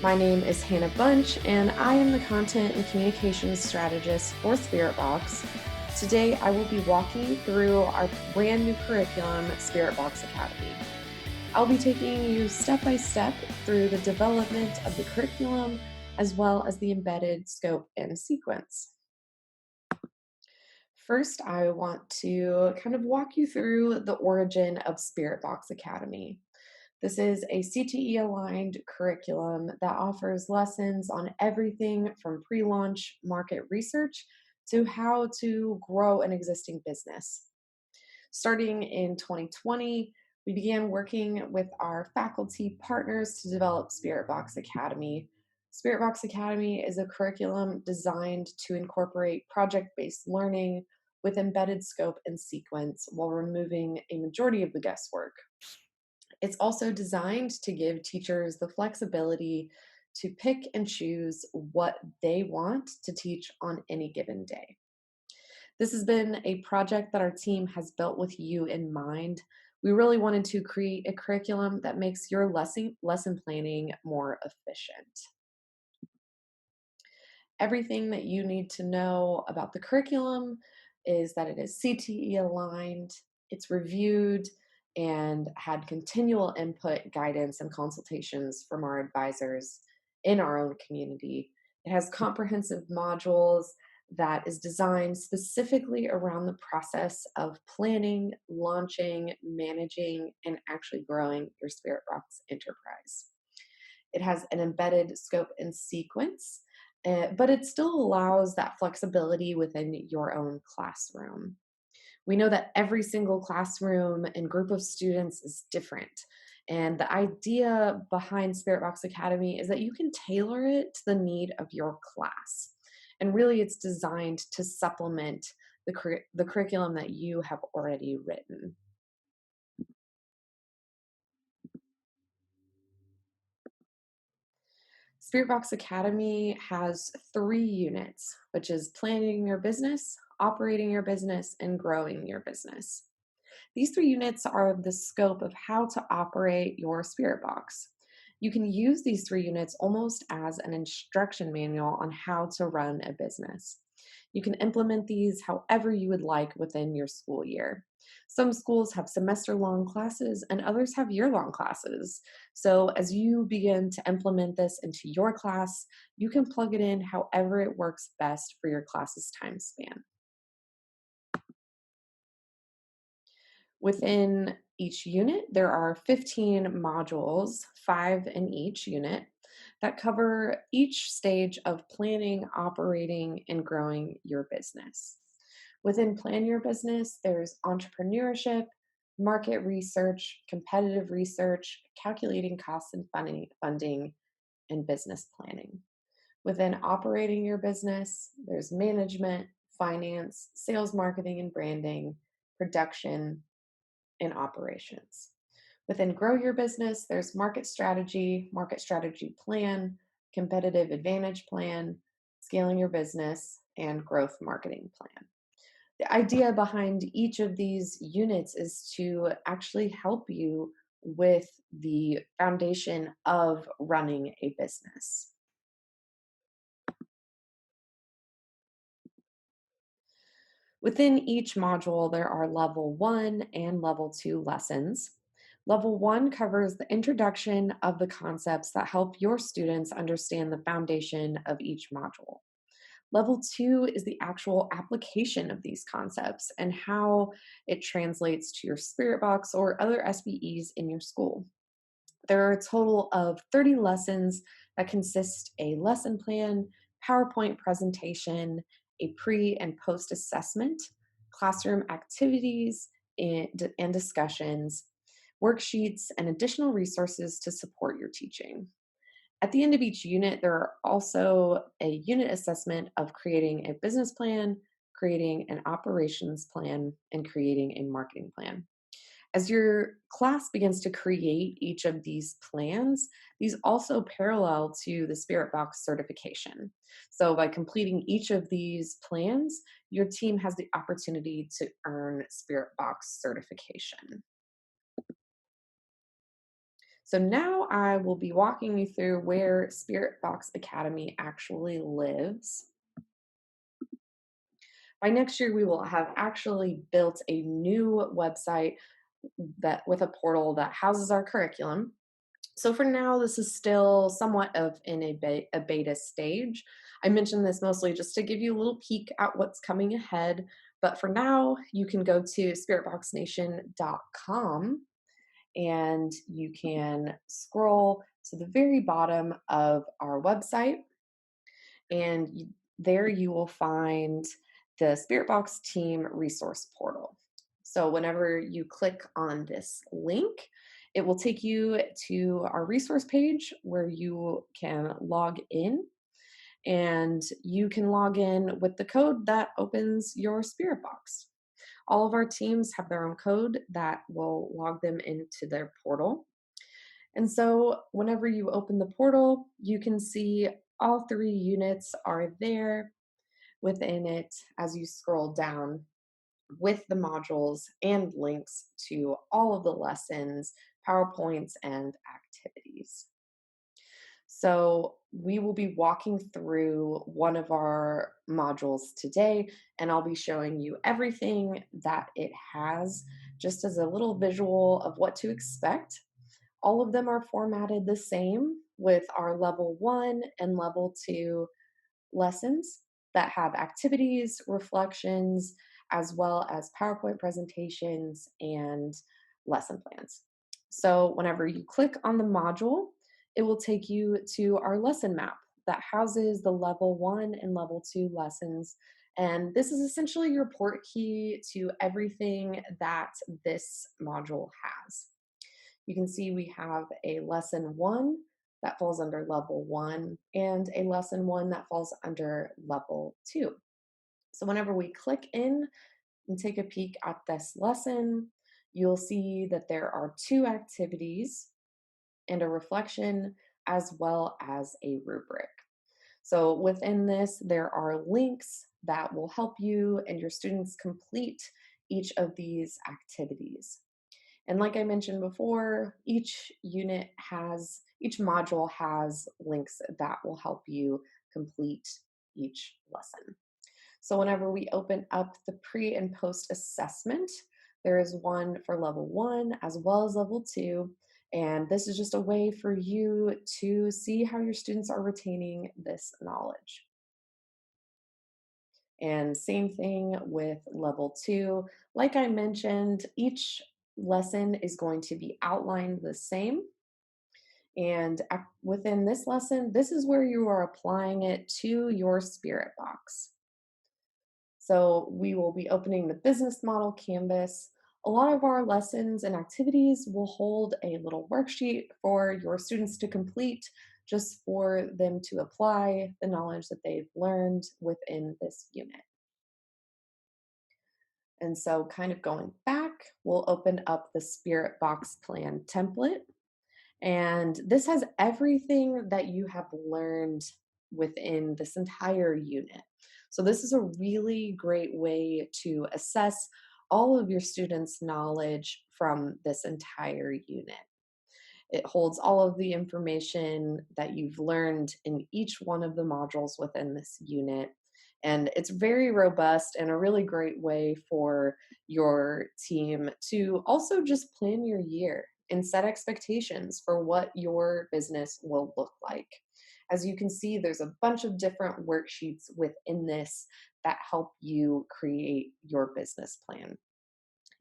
My name is Hannah Bunch, and I am the Content and Communications Strategist for Spiritbox. Today, I will be walking you through our brand new curriculum, Spiritbox Academy. I'll be taking you step by step through the development of the curriculum, as well as the embedded scope and sequence. First, I want to kind of walk you through the origin of Spiritbox Academy. This is a CTE aligned curriculum that offers lessons on everything from pre launch market research to how to grow an existing business. Starting in 2020, we began working with our faculty partners to develop Spiritbox Academy. Spiritbox Academy is a curriculum designed to incorporate project based learning with embedded scope and sequence while removing a majority of the guesswork. It's also designed to give teachers the flexibility to pick and choose what they want to teach on any given day. This has been a project that our team has built with you in mind. We really wanted to create a curriculum that makes your lesson planning more efficient. Everything that you need to know about the curriculum is that it is CTE aligned, it's reviewed, and had continual input, guidance, and consultations from our advisors in our own community. It has comprehensive modules that is designed specifically around the process of planning, launching, managing, and actually growing your Spiritbox enterprise. It has an embedded scope and sequence, but it still allows that flexibility within your own classroom. We know that every single classroom and group of students is different. And the idea behind Spiritbox Academy is that you can tailor it to the need of your class. And really, it's designed to supplement the curriculum that you have already written. Spiritbox Academy has 3 units, which is planning your business, operating your business, and growing your business. These 3 units are the scope of how to operate your Spiritbox. You can use these 3 units almost as an instruction manual on how to run a business. You can implement these however you would like within your school year. Some schools have semester long classes and others have year long classes. So, as you begin to implement this into your class, you can plug it in however it works best for your class's time span. Within each unit, there are 15 modules, 5 in each unit, that cover each stage of planning, operating, and growing your business. Within Plan Your Business, there's entrepreneurship, market research, competitive research, calculating costs and funding, and business planning. Within Operating Your Business, there's management, finance, sales, marketing, and branding, production, and operations. Within Grow Your Business, there's market strategy plan, competitive advantage plan, scaling your business, and growth marketing plan. The idea behind each of these units is to actually help you with the foundation of running a business. Within each module, there are level 1 and level 2 lessons. Level 1 covers the introduction of the concepts that help your students understand the foundation of each module. Level 2 is the actual application of these concepts and how it translates to your Spirit Box or other SBEs in your school. There are a total of 30 lessons that consist a lesson plan, PowerPoint presentation, a pre and post assessment, classroom activities and discussions, worksheets, and additional resources to support your teaching. At the end of each unit, there are also a unit assessment of creating a business plan, creating an operations plan, and creating a marketing plan. As your class begins to create each of these plans, these also parallel to the Spirit Box certification. So, by completing each of these plans, your team has the opportunity to earn Spirit Box certification. So now I will be walking you through where Spirit Box Academy actually lives. By next year, we will have actually built a new website that with a portal that houses our curriculum. So for now, this is still somewhat of in a beta stage. I mentioned this mostly just to give you a little peek at what's coming ahead. But for now, you can go to spiritboxnation.com and you can scroll to the very bottom of our website. And there you will find the Spirit Box Team Resource Portal. So whenever you click on this link, it will take you to our resource page where you can log in, and you can log in with the code that opens your Spirit Box. All of our teams have their own code that will log them into their portal. And so whenever you open the portal, you can see all three units are there within it as you scroll down with the modules and links to all of the lessons, PowerPoints, and activities. So we will be walking through one of our modules today, and I'll be showing you everything that it has just as a little visual of what to expect. All of them are formatted the same with our level 1 and level 2 lessons that have activities, reflections, as well as PowerPoint presentations and lesson plans. So whenever you click on the module, it will take you to our lesson map that houses the level 1 and level 2 lessons. And this is essentially your port key to everything that this module has. You can see we have a lesson 1 that falls under level 1 and a lesson 1 that falls under level 2. So whenever we click in and take a peek at this lesson, you'll see that there are 2 activities and a reflection as well as a rubric. So within this, there are links that will help you and your students complete each of these activities. And like I mentioned before, each module has links that will help you complete each lesson. So whenever we open up the pre and post assessment, there is one for level 1 as well as level 2. And this is just a way for you to see how your students are retaining this knowledge. And same thing with level 2. Like I mentioned, each lesson is going to be outlined the same. And within this lesson, this is where you are applying it to your spirit box. So we will be opening the business model canvas. A lot of our lessons and activities will hold a little worksheet for your students to complete, just for them to apply the knowledge that they've learned within this unit. And so, kind of going back, we'll open up the Spirit Box Plan template. And this has everything that you have learned within this entire unit. So, this is a really great way to assess all of your students' knowledge from this entire unit. It holds all of the information that you've learned in each one of the modules within this unit. And it's very robust and a really great way for your team to also just plan your year and set expectations for what your business will look like. As you can see, there's a bunch of different worksheets within this that help you create your business plan.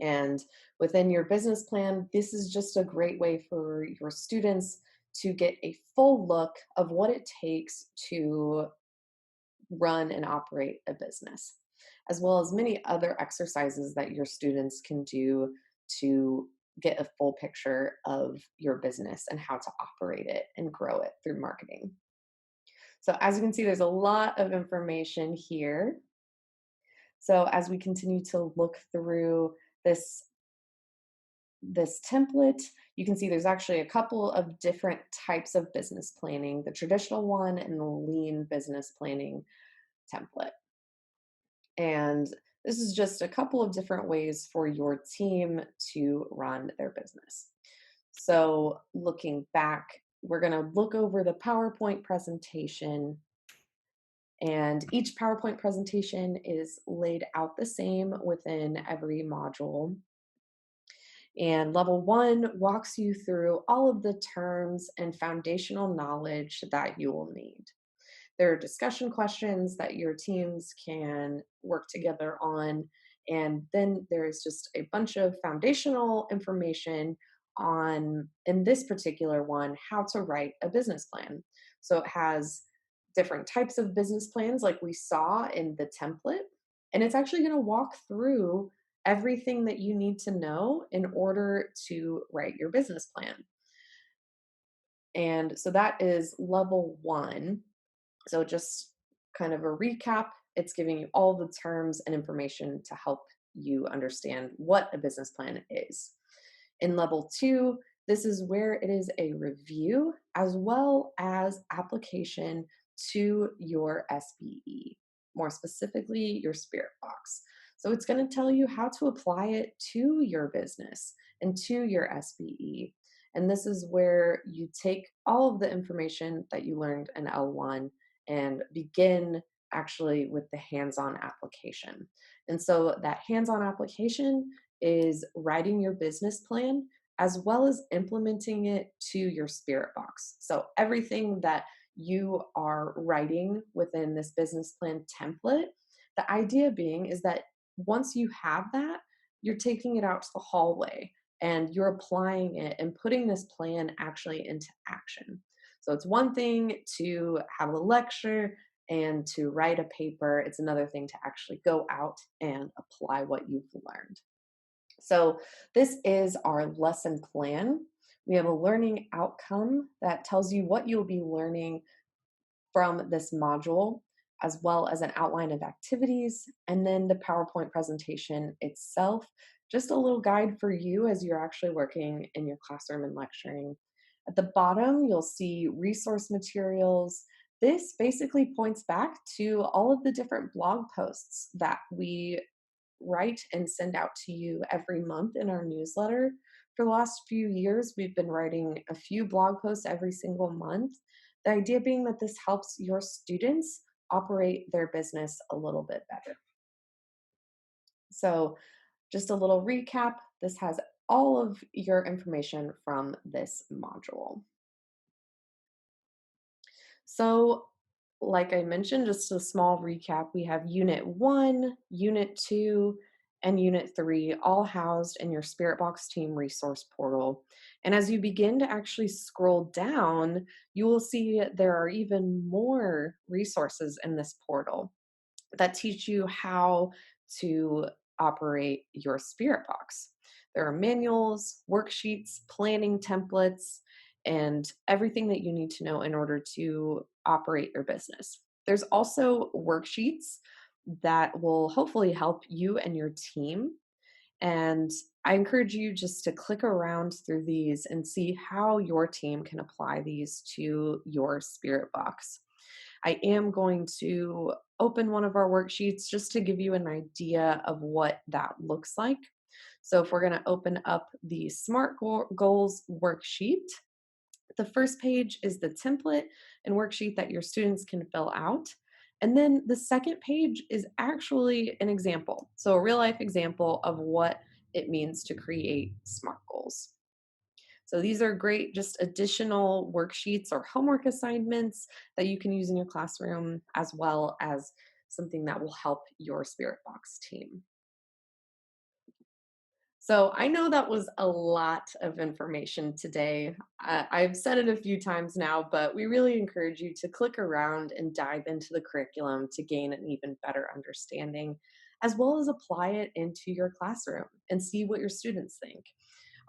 And within your business plan, this is just a great way for your students to get a full look of what it takes to run and operate a business, as well as many other exercises that your students can do to get a full picture of your business and how to operate it and grow it through marketing. So as you can see, there's a lot of information here. So as we continue to look through this template, you can see there's actually a couple of different types of business planning, the traditional one and the lean business planning template. And this is just a couple of different ways for your team to run their business. So, looking back, we're going to look over the PowerPoint presentation, and each PowerPoint presentation is laid out the same within every module. And level one walks you through all of the terms and foundational knowledge that you will need. There are discussion questions that your teams can work together on. And then there's just a bunch of foundational information on, in this particular one, how to write a business plan. So it has different types of business plans, like we saw in the template. And it's actually going to walk through everything that you need to know in order to write your business plan. And so that is level one. So, just kind of a recap, it's giving you all the terms and information to help you understand what a business plan is. In level two, this is where it is a review as well as application to your SBE, more specifically, your Spirit Box. So, it's going to tell you how to apply it to your business and to your SBE. And this is where you take all of the information that you learned in L1 and begin actually with the hands-on application. And so that hands-on application is writing your business plan as well as implementing it to your Spirit Box. So everything that you are writing within this business plan template, the idea being is that once you have that, you're taking it out to the hallway and you're applying it and putting this plan actually into action. So it's one thing to have a lecture and to write a paper, it's another thing to actually go out and apply what you've learned. So this is our lesson plan. We have a learning outcome that tells you what you'll be learning from this module, as well as an outline of activities, and then the PowerPoint presentation itself, just a little guide for you as you're actually working in your classroom and lecturing. At the bottom, you'll see resource materials. This basically points back to all of the different blog posts that we write and send out to you every month in our newsletter. For the last few years, we've been writing a few blog posts every single month. The idea being that this helps your students operate their business a little bit better. So, just a little recap, this has all of your information from this module. So, like I mentioned, just a small recap, we have Unit 1, Unit 2, and Unit 3 all housed in your Spirit Box Team resource portal. And as you begin to actually scroll down, you will see there are even more resources in this portal that teach you how to operate your Spirit Box. There are manuals, worksheets, planning templates, and everything that you need to know in order to operate your business. There's also worksheets that will hopefully help you and your team. And I encourage you just to click around through these and see how your team can apply these to your Spirit Box. I am going to open one of our worksheets just to give you an idea of what that looks like. So if we're going to open up the Goals worksheet, the first page is the template and worksheet that your students can fill out. And then the second page is actually an example. So a real life example of what it means to create SMART goals. So these are great, just additional worksheets or homework assignments that you can use in your classroom, as well as something that will help your Spirit Box team. So I know that was a lot of information today. I've said it a few times now, but we really encourage you to click around and dive into the curriculum to gain an even better understanding, as well as apply it into your classroom and see what your students think.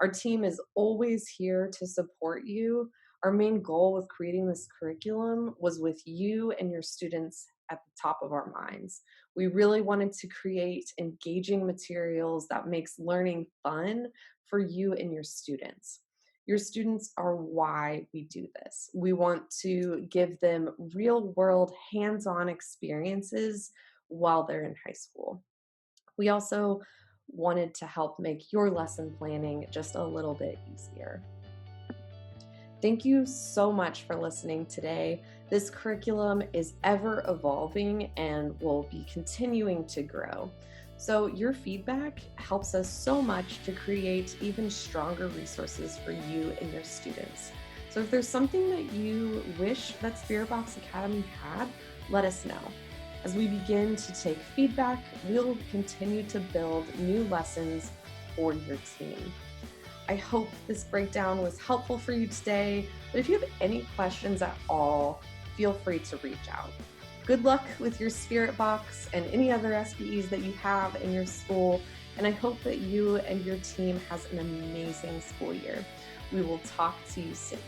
Our team is always here to support you. Our main goal with creating this curriculum was with you and your students at the top of our minds. We really wanted to create engaging materials that makes learning fun for you and your students. Your students are why we do this. We want to give them real world hands-on experiences while they're in high school. We also wanted to help make your lesson planning just a little bit easier. Thank you so much for listening today. This curriculum is ever evolving and will be continuing to grow. So, your feedback helps us so much to create even stronger resources for you and your students. So, if there's something that you wish that Spirit Box Academy had, let us know. As we begin to take feedback, we'll continue to build new lessons for your team. I hope this breakdown was helpful for you today, but if you have any questions at all, feel free to reach out. Good luck with your Spirit Box and any other SBEs that you have in your school, and I hope that you and your team has an amazing school year. We will talk to you soon.